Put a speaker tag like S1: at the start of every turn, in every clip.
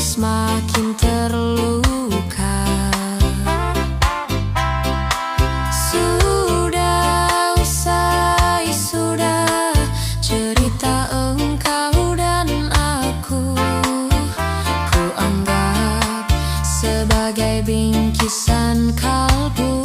S1: Semakin terluka. Sudah usai, sudah cerita engkau dan aku. Ku anggap sebagai bingkisan kalbu.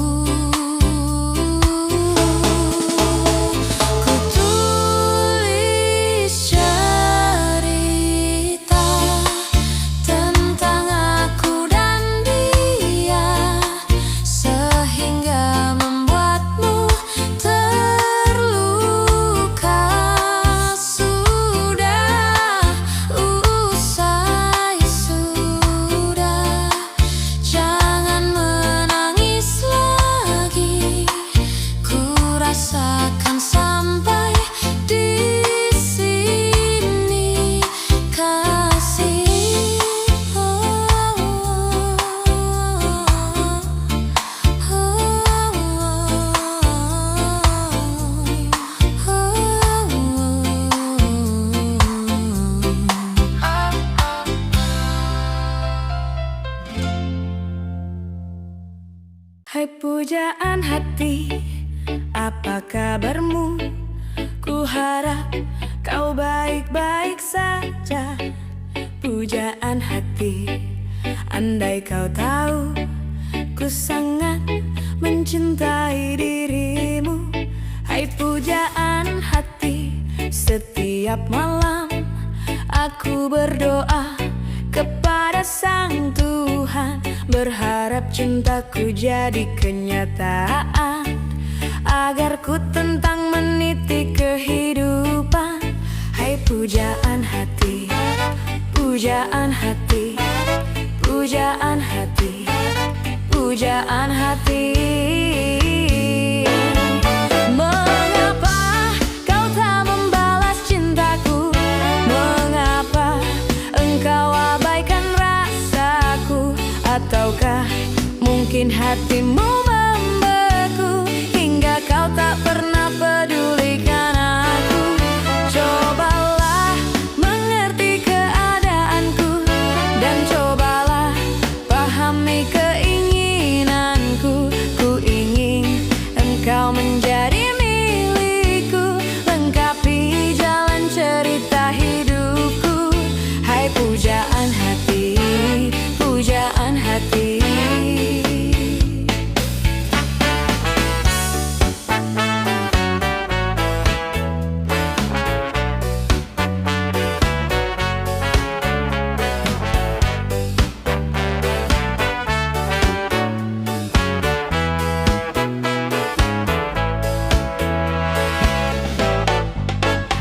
S2: Hai pujaan hati, apa kabarmu? Ku harap kau baik-baik saja. Pujaan hati, andai kau tahu ku sangat mencintai dirimu. Hai pujaan hati, setiap malam aku berdoa kepada Sang berharap cintaku jadi kenyataan, agar ku tentang meniti kehidupan. Hai pujaan hati, pujaan hati, pujaan hati, pujaan hati. Mengapa kau tak membalas cintaku? Mengapa engkau abaikan rasaku? Ataukah mungkin hatimu membeku hingga kau tak pernah pedulikan aku? Cobalah mengerti keadaanku dan cobalah pahami keinginanku. Ku ingin engkau menjadi milikku, lengkapi jalan cerita hidupku. Hai pujaan hati, pujaan hati.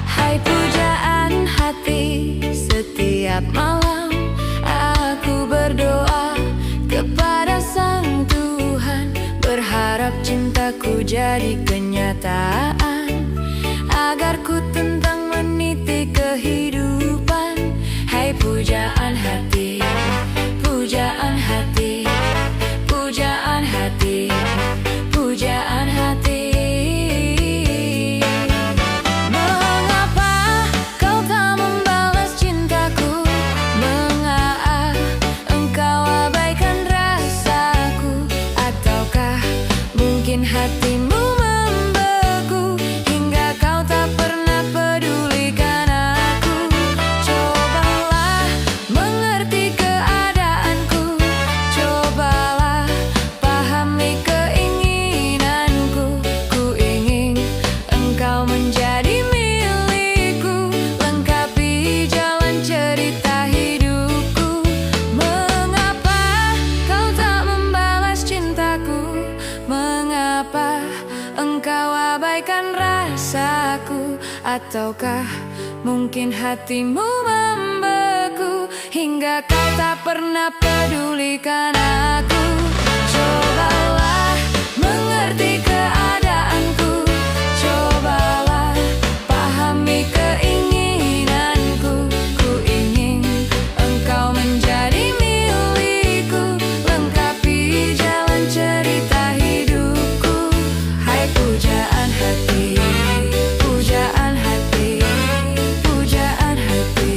S2: Hai pujaan hati, setiap malam aku berdoa kepada Sang Tuhan, berharap cintaku jadi kenyataan, agar ku tentang meniti kehidupan. Hai pujaan hati, pujaan hati, pujaan hati, pujaan hati. Mengapa kau tak membalas cintaku? Mengapa engkau abaikan rasaku? Ataukah mungkin hatimu membeku hingga kau tak pernah pedulikan aku? Cobalah mengerti keadaanku, cobalah pahami keinginanku. Ku ingin engkau menjadi milikku, lengkapi jalan cerita hidupku. Mengapa kau tak membalas cintaku? Mengapa engkau abaikan rasaku? Ataukah mungkin hatimu membeku hingga kau tak pernah pedulikan aku? Cobalah mengerti keadaanku, cobalah pahami keinginanku. Ku ingin engkau menjadi milikku, lengkapi jalan cerita hidupku. Hai pujaan hati, pujaan hati, pujaan hati, pujaan hati.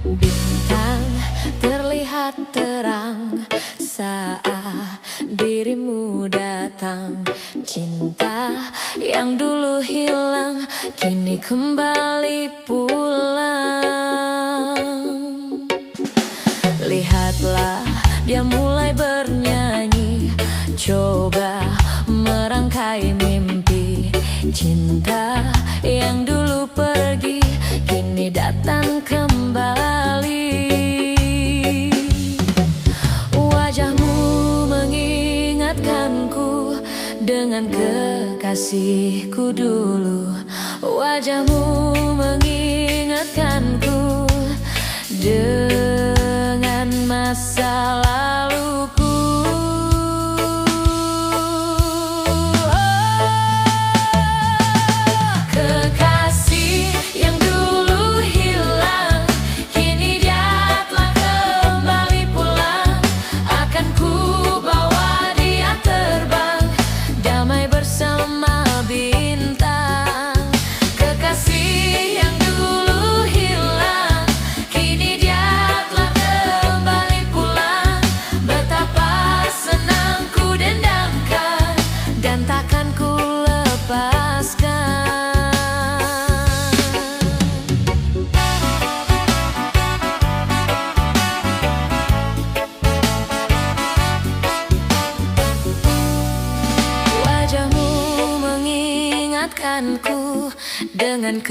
S2: Bintang terlihat terang saat dirimu datang. Cinta yang dulu hilang kini kembali pulang. Lihatlah dia mulai bernyanyi, coba merangkai mimpi. Cinta yang dulu pergi kini datang kembali. Wajahmu mengingatkanku dengan kekasihku dulu. Wajahmu mengingatkanku dengan masa laluku. Kekasih yang dulu hilang kini dia telah dengan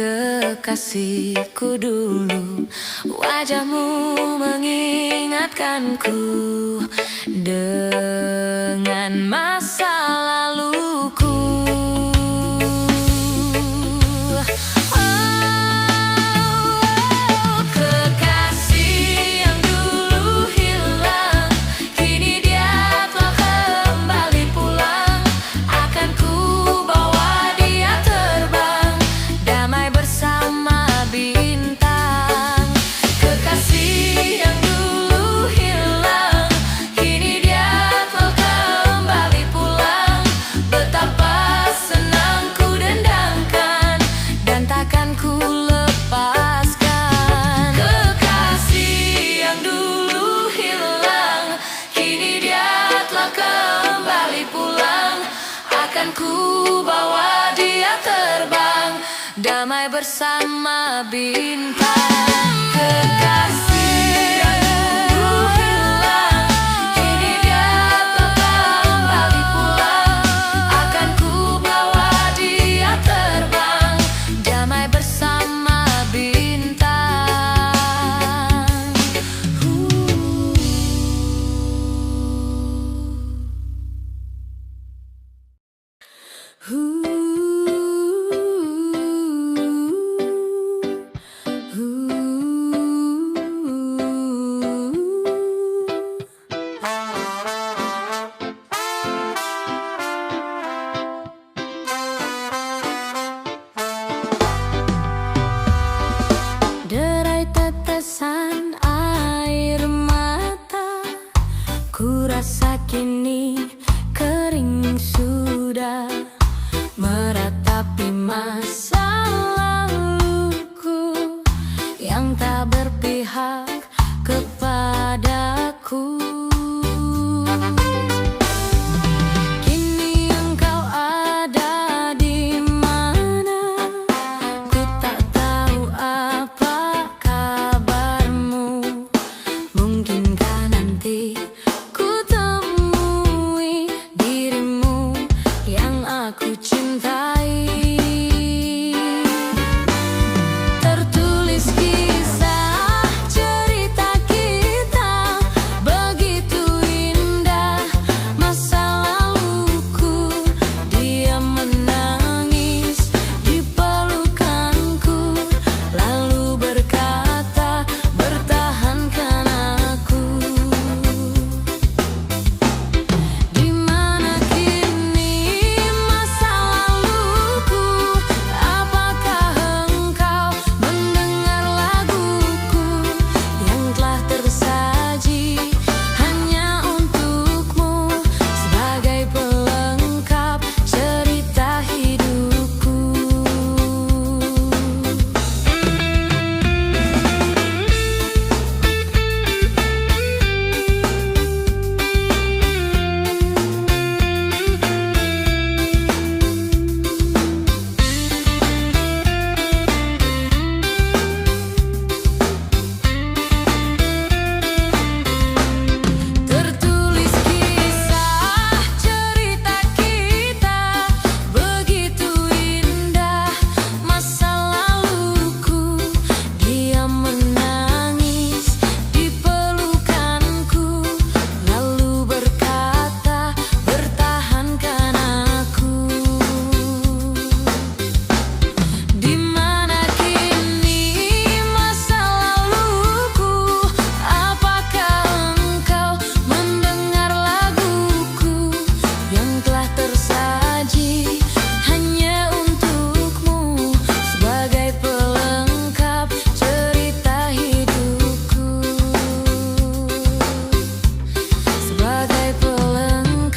S2: kekasihku dulu. Wajahmu mengingatkanku dengan masa laluku. Ku bawa dia terbang, damai bersama bintang. Kekasih yang dulu hilang, kini dia telah kembali pulang. Akan ku bawa dia terbang, damai bersama bintang. Derai tetesan air mata, ku rasa kini kering sudah, meratapi masa laluku yang tak berpihak kepadaku. Kini engkau ada di mana? Ku tak tahu apa kabarmu. Mungkinkah nanti ku temui dirimu yang aku cintai. Tertulis kisah cerita kita, begitu indah masa laluku. Dia menangis di pelukanku, lalu berkata, bertahankan aku. Di mana kini masa laluku? Apakah engkau mendengar laguku yang telah tersaji hanya untukmu sebagai pelengkap cerita hidupku? Tertulis kisah cerita kita, begitu indah masa laluku. Dia menangis di pelukanku, lalu berkata, bertahankan aku. Di mana kini masa laluku? Apakah engkau mendengar laguku yang telah tersaji hanya untukmu sebagai pelengkap cerita hidupku? Sebagai pelengkap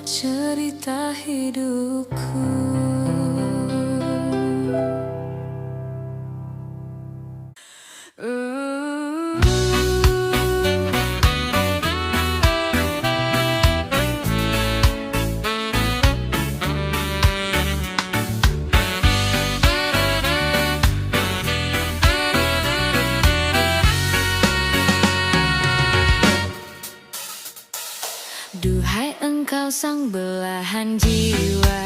S2: cerita hidupku. belahan jiwa.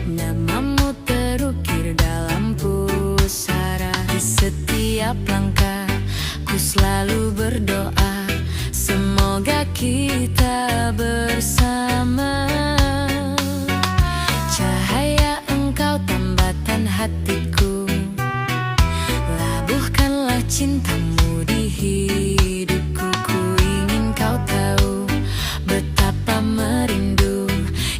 S2: Namamu terukir dalam pusara. Di setiap langkah ku selalu berdoa, semoga kita bersama. Cahaya engkau tambatan hatiku, labuhkanlah cintamu di hidupku. Ku ingin kau tahu betapa merindu,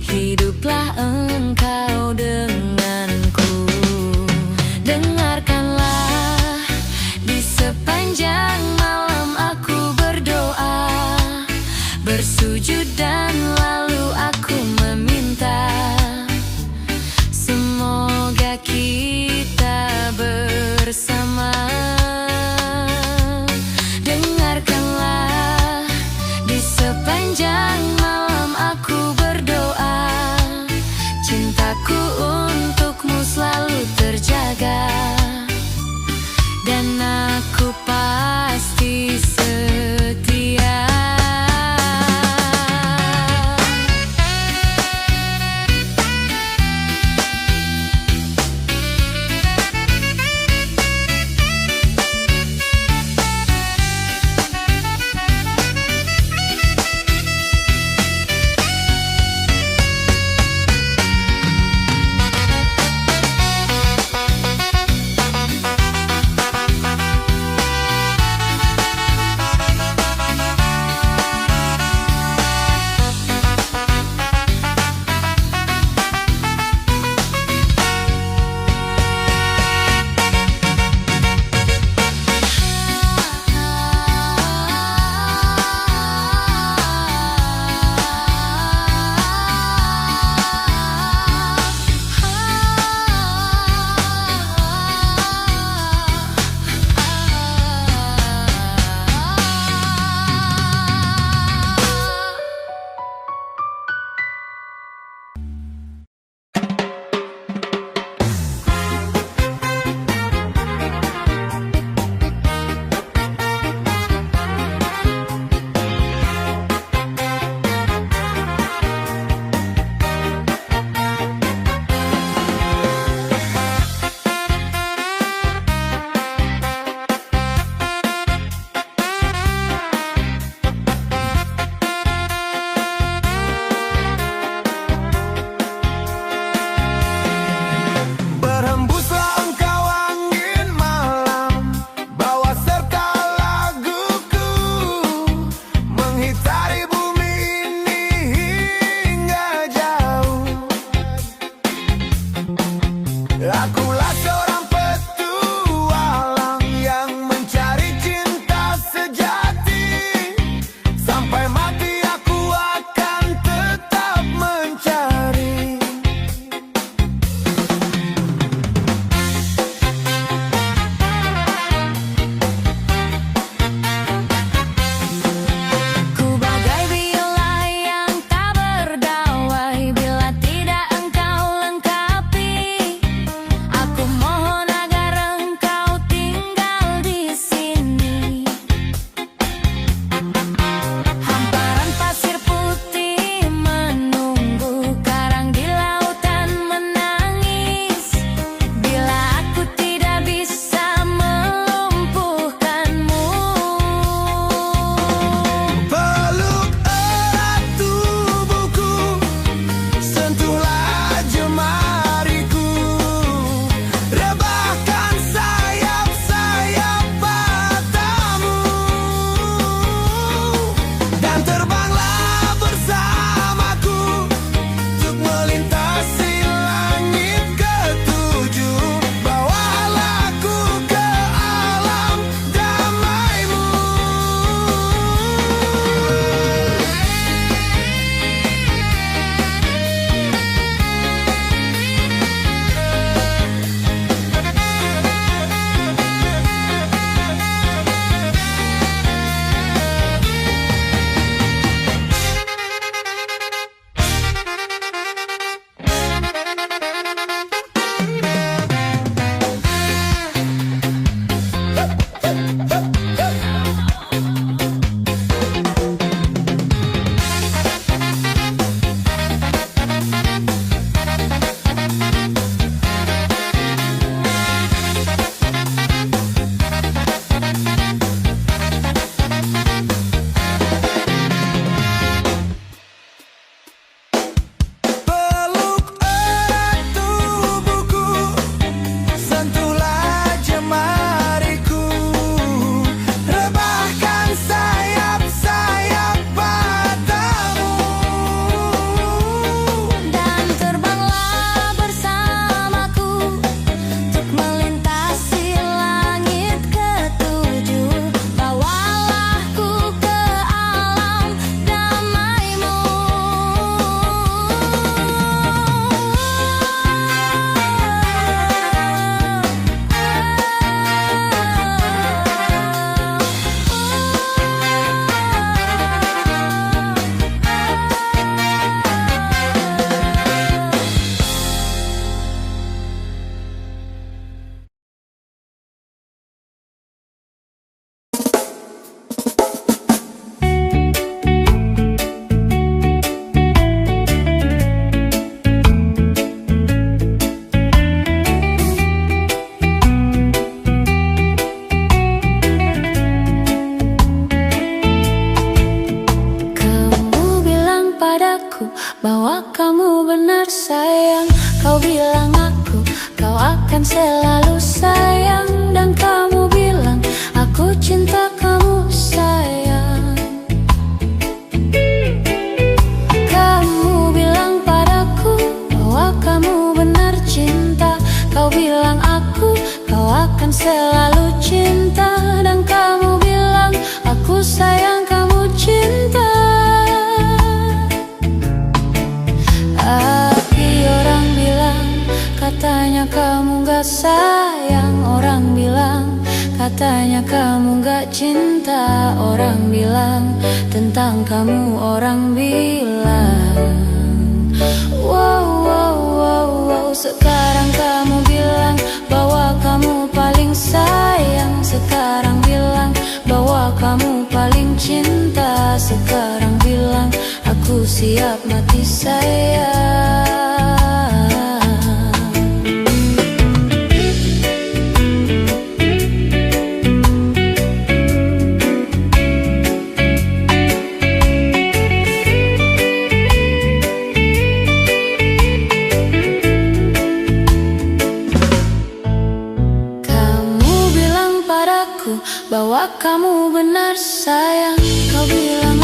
S2: hiduplah engkau denganku. Dengarkanlah, di sepanjang malam aku berdoa, bersujud dan lalu
S1: padaku bahwa kamu benar sayang. Kau bilang kau akan selalu sayang. Dan kamu bilang aku cinta kamu sayang. Kamu bilang padaku bahwa kamu benar cinta. Kau bilang kau akan selalu cinta. Dan kamu bilang aku sayang kamu cinta. Tapi orang bilang katanya kamu gak sayang. Orang bilang katanya kamu gak cinta. Orang bilang tentang kamu, orang bilang wow, wow, wow, wow. Sekarang kamu bilang bahwa kamu paling sayang. Sekarang bilang bahwa kamu paling cinta. Sekarang bilang aku siap mati sayang. Bahwa kamu benar sayang. Kau bilang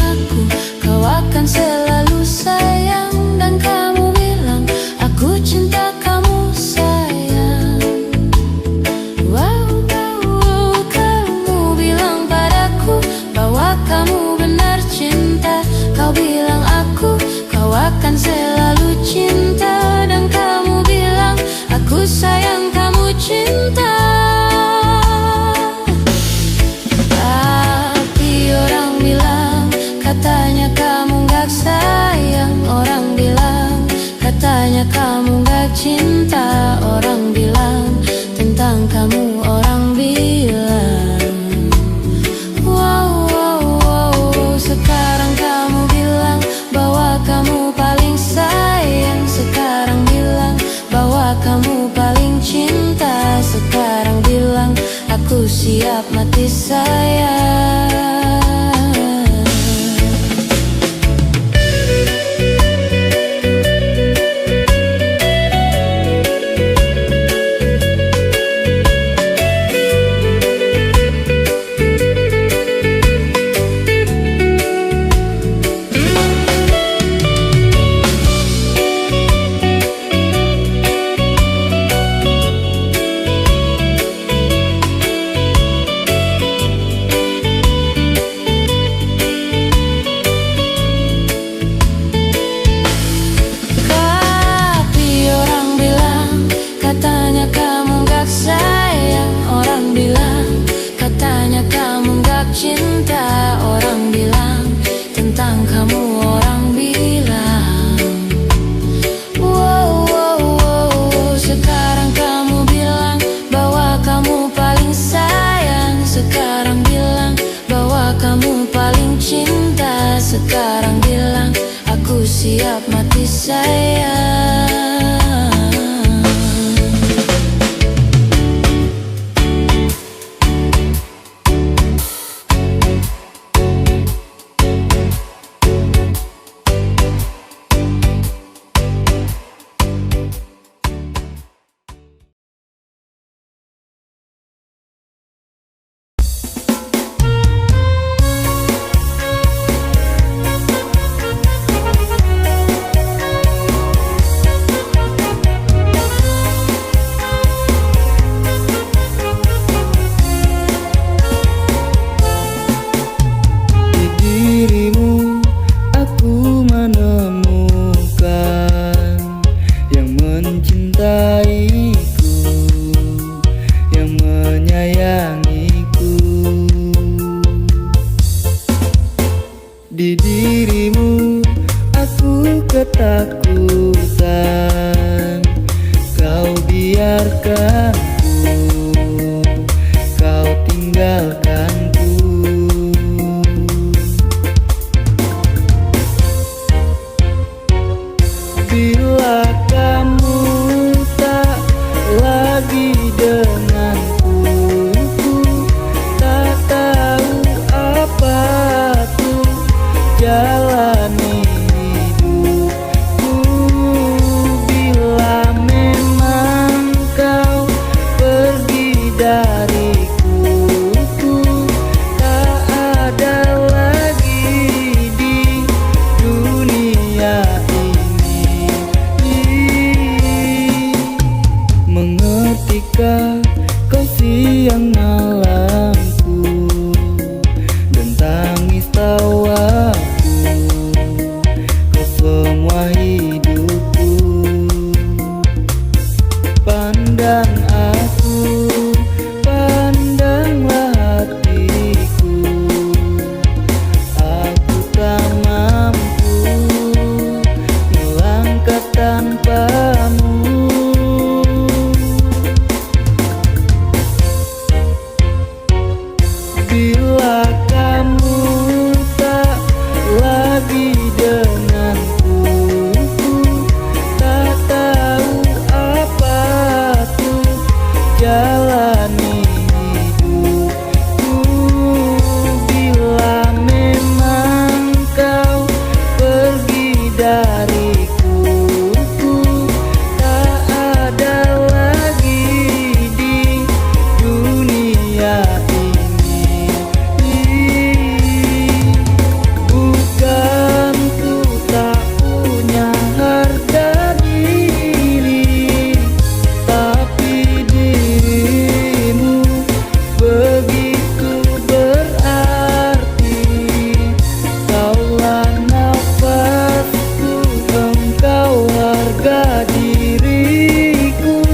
S1: kau akan selalu sayang. Dan kamu bilang aku cinta kamu sayang. Wow, wow, wow. Kamu bilang padaku bahwa kamu benar cinta. Kau bilang kau akan selalu cinta. Dan kamu bilang aku sayang kamu cinta. Katanya kamu gak sayang. Orang bilang katanya kamu gak cinta. Orang bilang tentang kamu, orang bilang wow, wow, wow. Sekarang kamu bilang bahwa kamu paling sayang. Sekarang bilang bahwa kamu paling cinta. Sekarang bilang aku siap mati sayang. Cinta, orang bilang tentang kamu, orang bilang wow, wow, wow. Sekarang kamu bilang bahwa kamu paling sayang. Sekarang bilang bahwa kamu paling cinta. Sekarang bilang aku siap mati sayang.
S3: Di dirimu aku ketakutan. Kau biarkanku, kau tinggalkanku. Bila kamu tak lagi denganku, tak tahu apa aku jalani hidup. Jika kau siang malamku dan tangis tawaku, kau semua hidupku. Pandang aku, pandanglah hatiku. Aku tak mampu melangkah tanpamu. Bila kamu tak lagi denganku, tak tahu apa tuh jalani hidupku. Bila memang kau pergi dariku, tak ada lagi di dunia ini. Bukan ku tak punya harga diri, tapi dirimu begitu berarti. Kaulah nafasku, engkau harga diriku,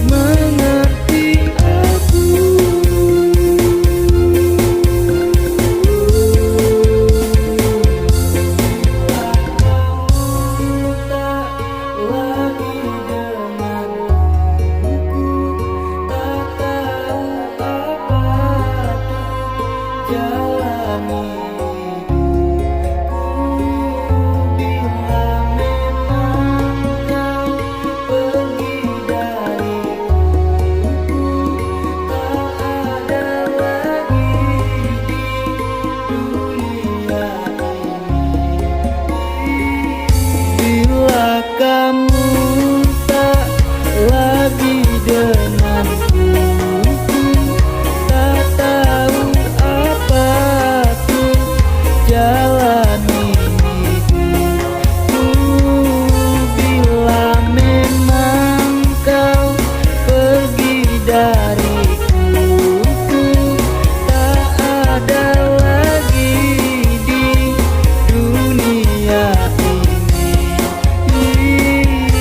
S3: mengerti aku. Kamu tak lagi denganku, tak tahu apa tuh jalani hidupku. Bila memang kau pergi dariku, tak ada lagi di dunia ini. Bila kamu tak lagi denganku, tak tahu apa tuh jalani hidupku. Bila memang kau pergi dariku, tak ada lagi di dunia ini.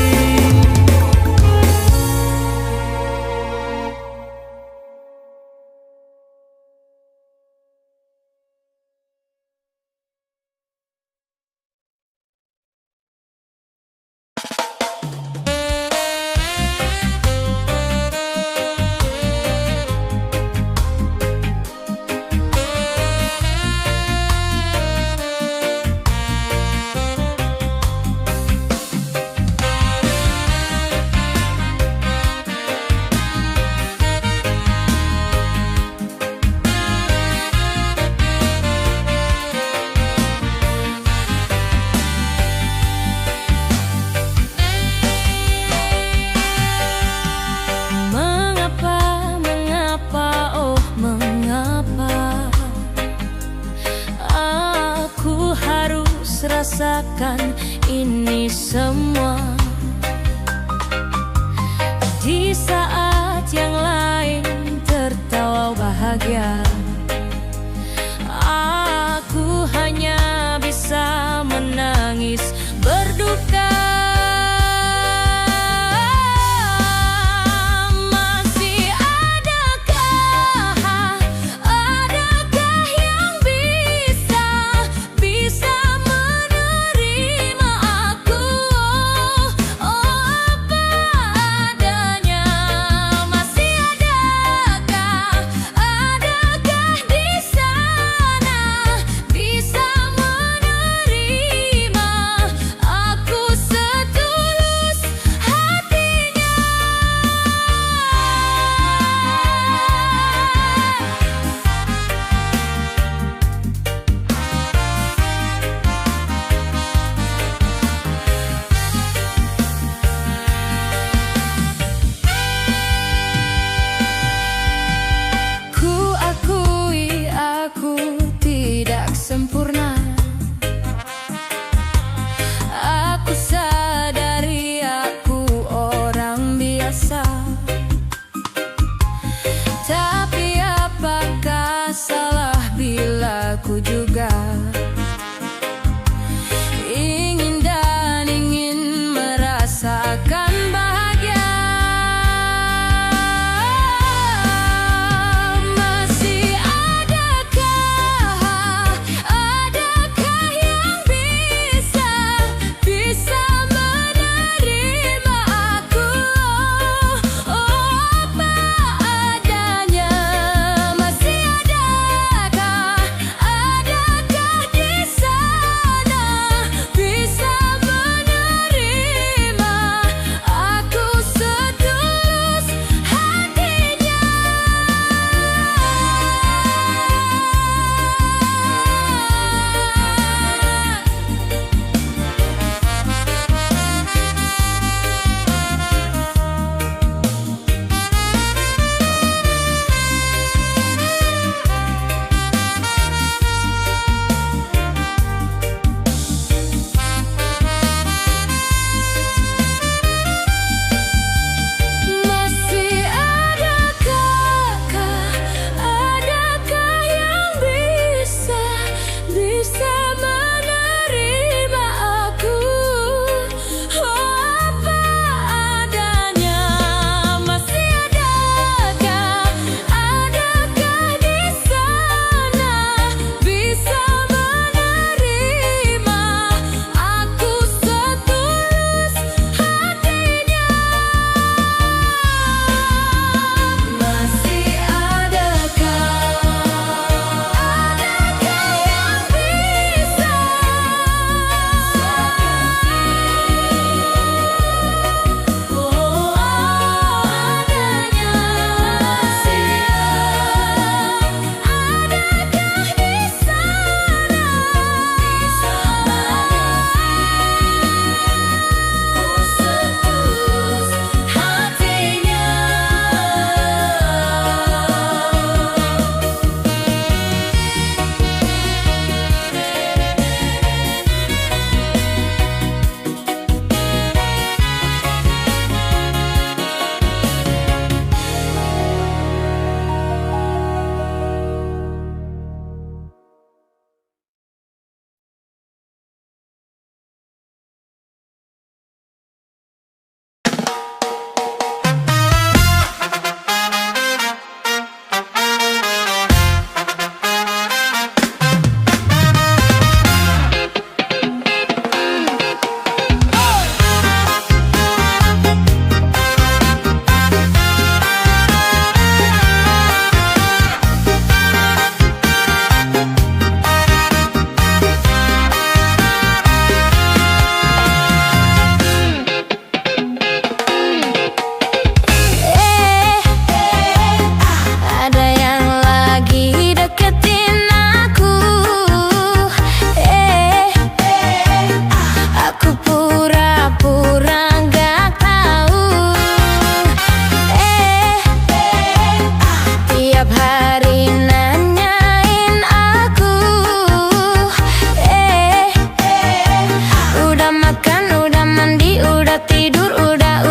S1: udah tidur, udah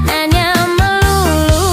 S1: nanya melulu.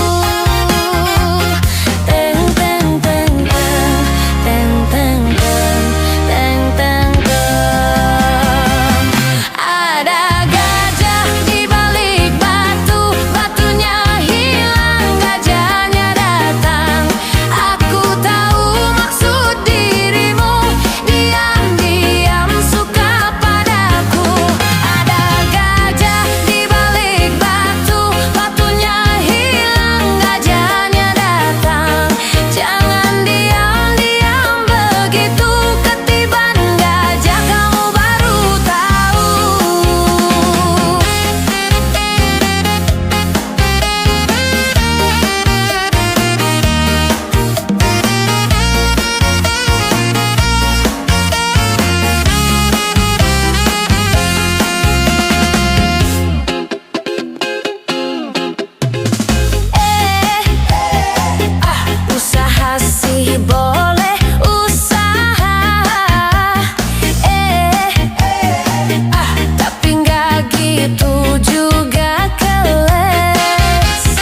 S1: Teng teng teng teng, teng teng teng, teng teng teng. Ada gajah di balik batu, batunya hilang, gajahnya datang. Aku tahu maksud dirimu, diam-diam suka padaku. Ada gajah di balik batu, batunya hilang, gajahnya datang. Jangan diam-diam begitu, ketiban gajah kamu baru tahu. Usaha sih boleh usaha, tapi nggak gitu juga keles.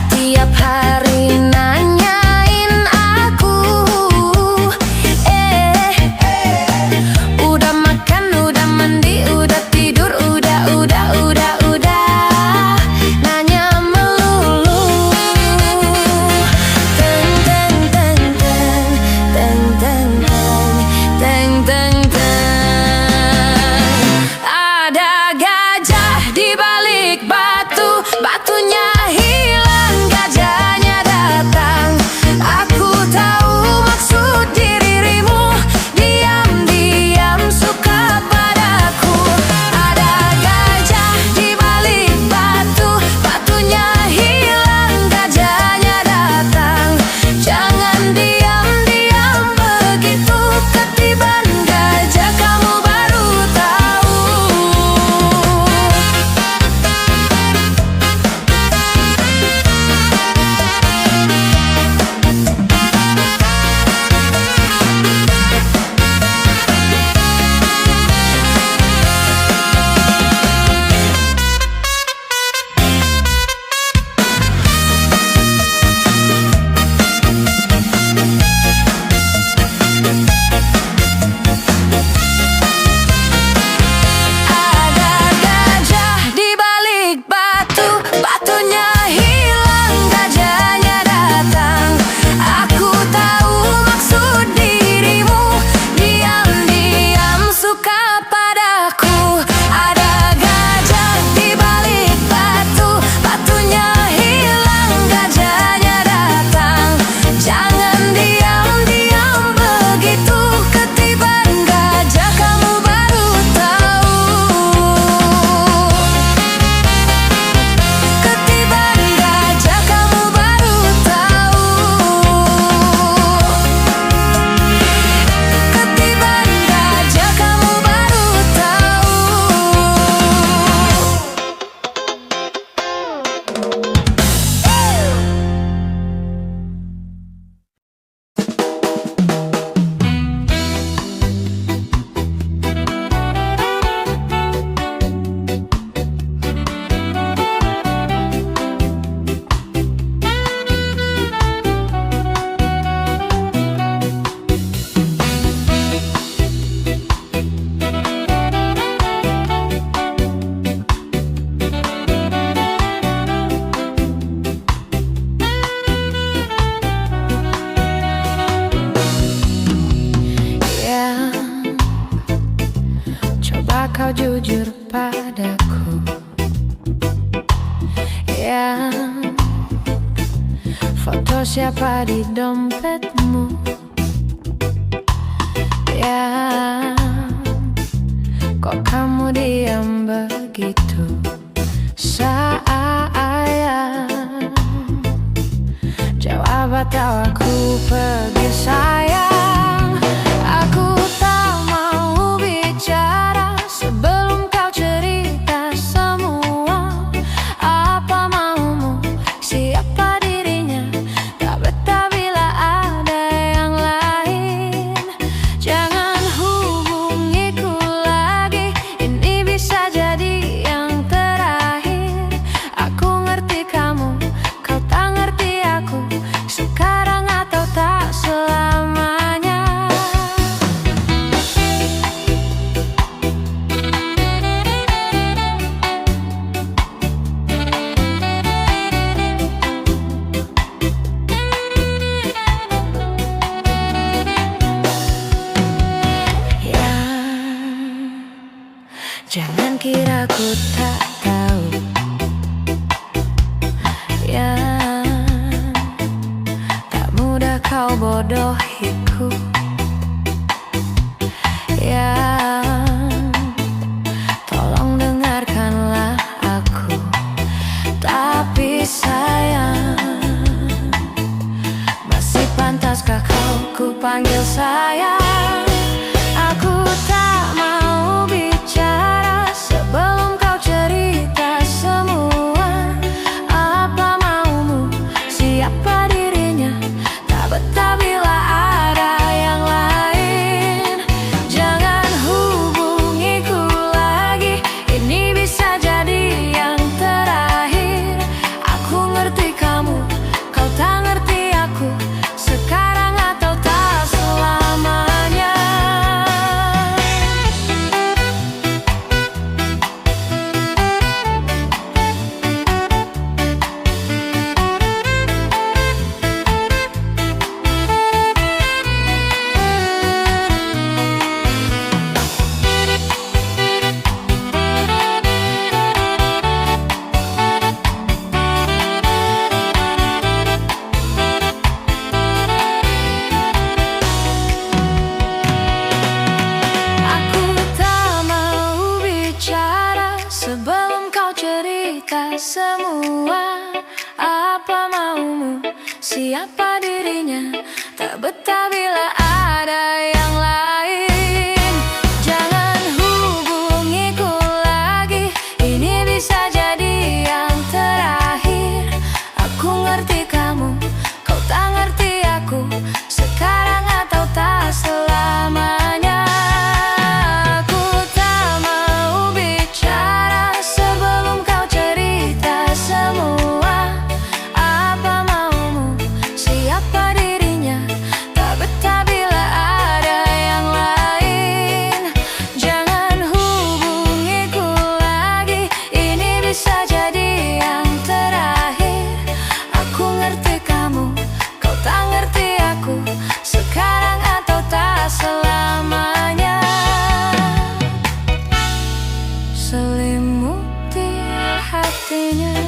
S1: Tiap hari nanyain aku, udah makan, udah mandi, udah tidur, udah nanya melulu. Teng teng teng teng, teng teng teng, teng teng teng. Ada gajah di balik batu, batunya hilang, gajahnya datang. Aku tahu maksud dirimu, diam-diam suka padaku. Ada gajah di balik batu, batunya hilang, gajahnya datang. Jangan diam-diam begitu, ketiban gajah kamu baru tahu. Ada gajah di balik batu, batunya hilang, gajahnya datang. Aku tahu maksud dirimu, diam-diam suka padaku. Ada gajah di balik batu, batunya hilang, gajahnya datang. Jangan diam-diam begitu, ketiban gajah kamu baru tahu. Ketiban gajah kamu baru tahu. Ketiban gajah kamu baru tahu. Ya, coba kau jujur padaku. Ya, foto siapa di dompetmu? Ya, kok kamu diam begitu? Sayang, jawab atau aku pergi sayang. Aku tak mau bicara sebelum kau cerita semua. Apa maumu, siapa dirinya, tak betah bila ada yang lain. Jangan hubungiku
S2: Jangan kira ku tak tahu, ya tak mudah kau bodohiku, ya tolong dengarkanlah aku. Tapi sayang, masih pantaskah kau ku panggil sayang? Aku tak mau bicara sebelum kau cerita semua. Apa maumu, siapa dirinya, tak betah bila ada yang lain. Jangan hubungiku lagi, ini bisa jadi yang terakhir. Aku ngerti kamu, kau tak ngerti aku, sekarang atau tak selamanya. Sebelum kau cerita semua, apa maumu, siapa dirinya, tak betah bila ada yang lain. Jangan hubungiku lagi, ini bisa jadi yang terakhir. Aku ngerti kamu, kau tak ngerti aku, sekarang atau tak selamanya. Sekarang atau tak selamanya. Selimuti hatinya.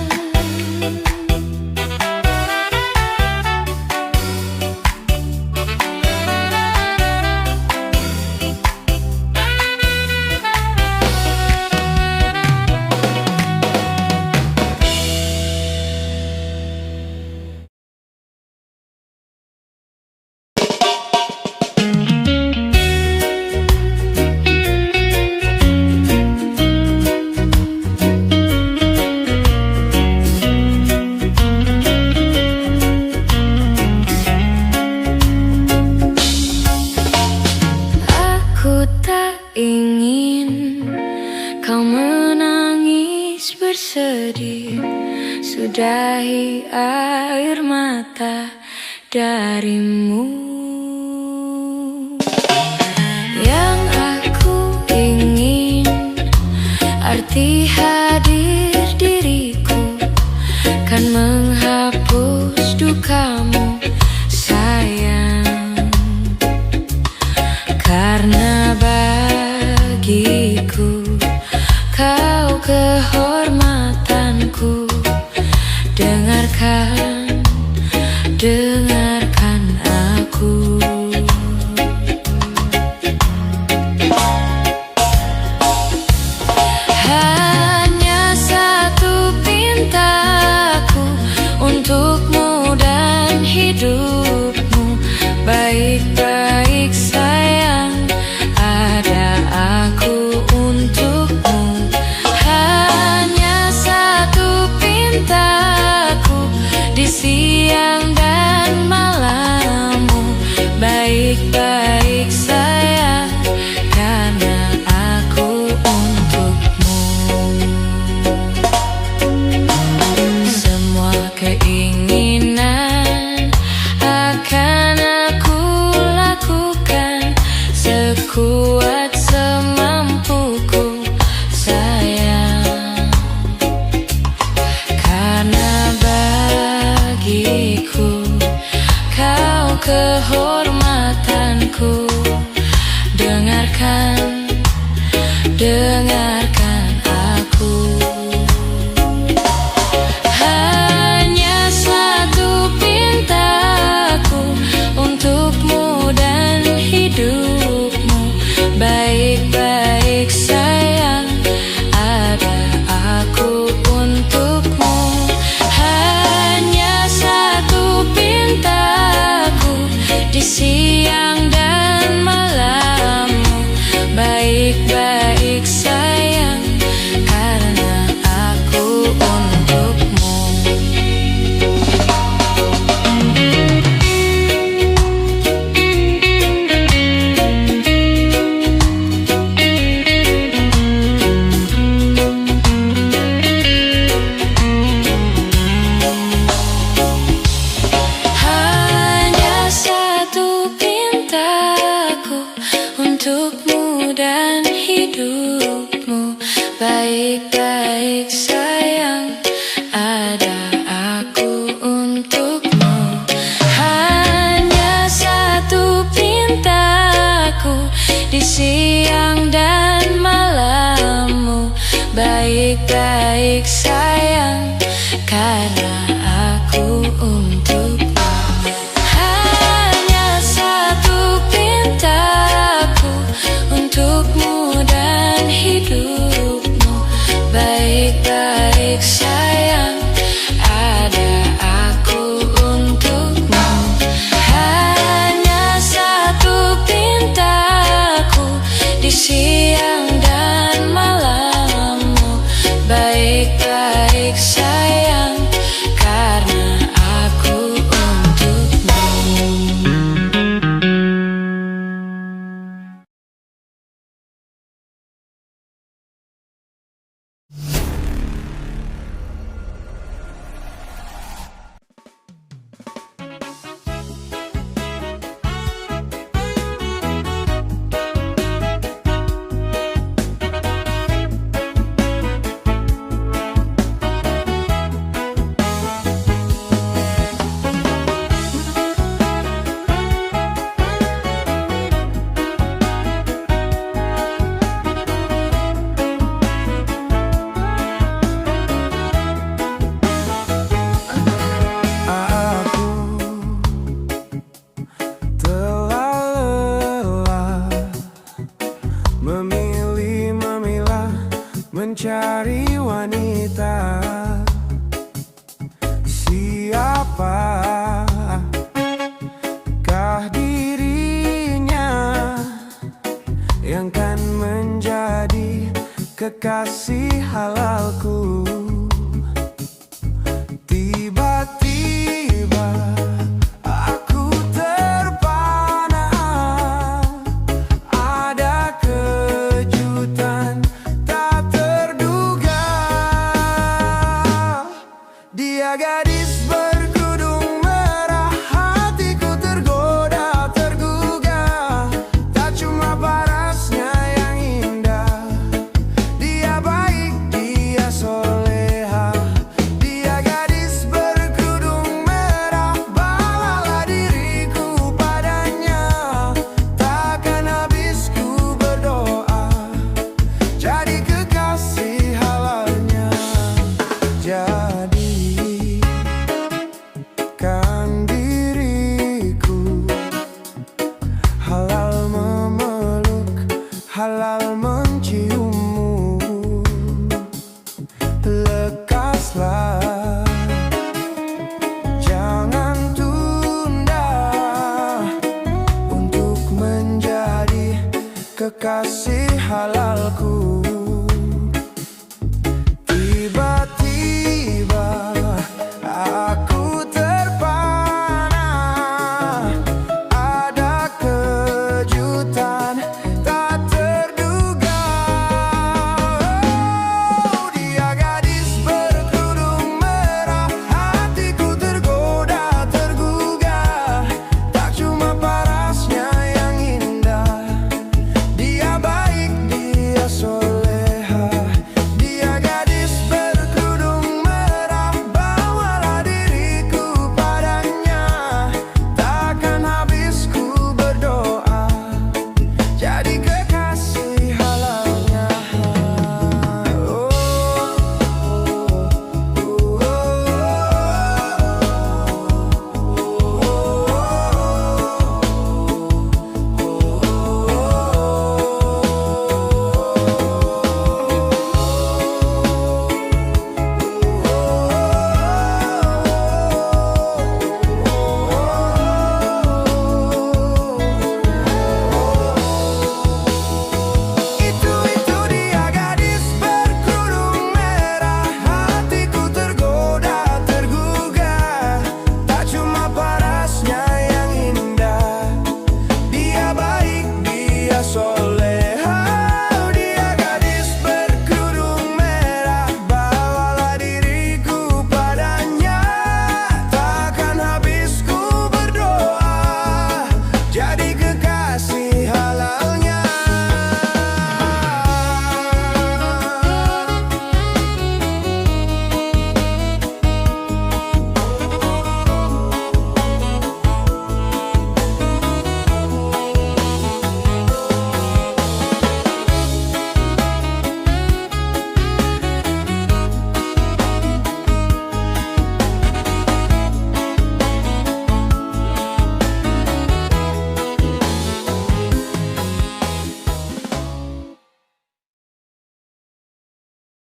S2: Ingin kau menangis bersedih, sudahi air mata darimu. Yang aku ingin, arti hadir diriku kan menghapus dukamu sayang. Karena bagiku kau kehormatanku. Dengarkan, dengarkan aku. Hanya satu pintaku untukmu dan hidupmu. Baik-baik sayang, ada aku untukmu. Hanya satu pintaku di siang dan malammu. Baik-baik sayang, karena aku untukmu. Semua keinginan akan aku lakukan sekuat semampuku sayang. Karena bagiku kau kehormatanku. Dengarkan, dengarkan dan hidupmu. Baik-baik sayang, ada aku untukmu. Hanya satu pintaku di siang dan malammu. Baik-baik sayang, karena aku untukmu. Hanya satu pintaku untukmu dan hidupmu. Baik-baik sayang, ada aku untukmu. Hanya satu pintaku di siang dan malammu. Baik-baik sayang, karena aku untukmu.
S4: Mencari wanita, siapakah dirinya yang kan menjadi kekasih halalku? Tiba-tiba aku terpana, ada kejutan dia gadis berkerudung merah, hatiku tergoda, tergugah. Tak cuma parasnya yang indah, dia baik, dia soleha. Dia gadis berkerudung merah, bawalah diriku padanya. Takkan habis ku berdoa, jadi kekasih halalnya. Jadikan diriku halal memeluk, halal menciummu. Lekaslah, jangan tunda untuk menjadi kekasih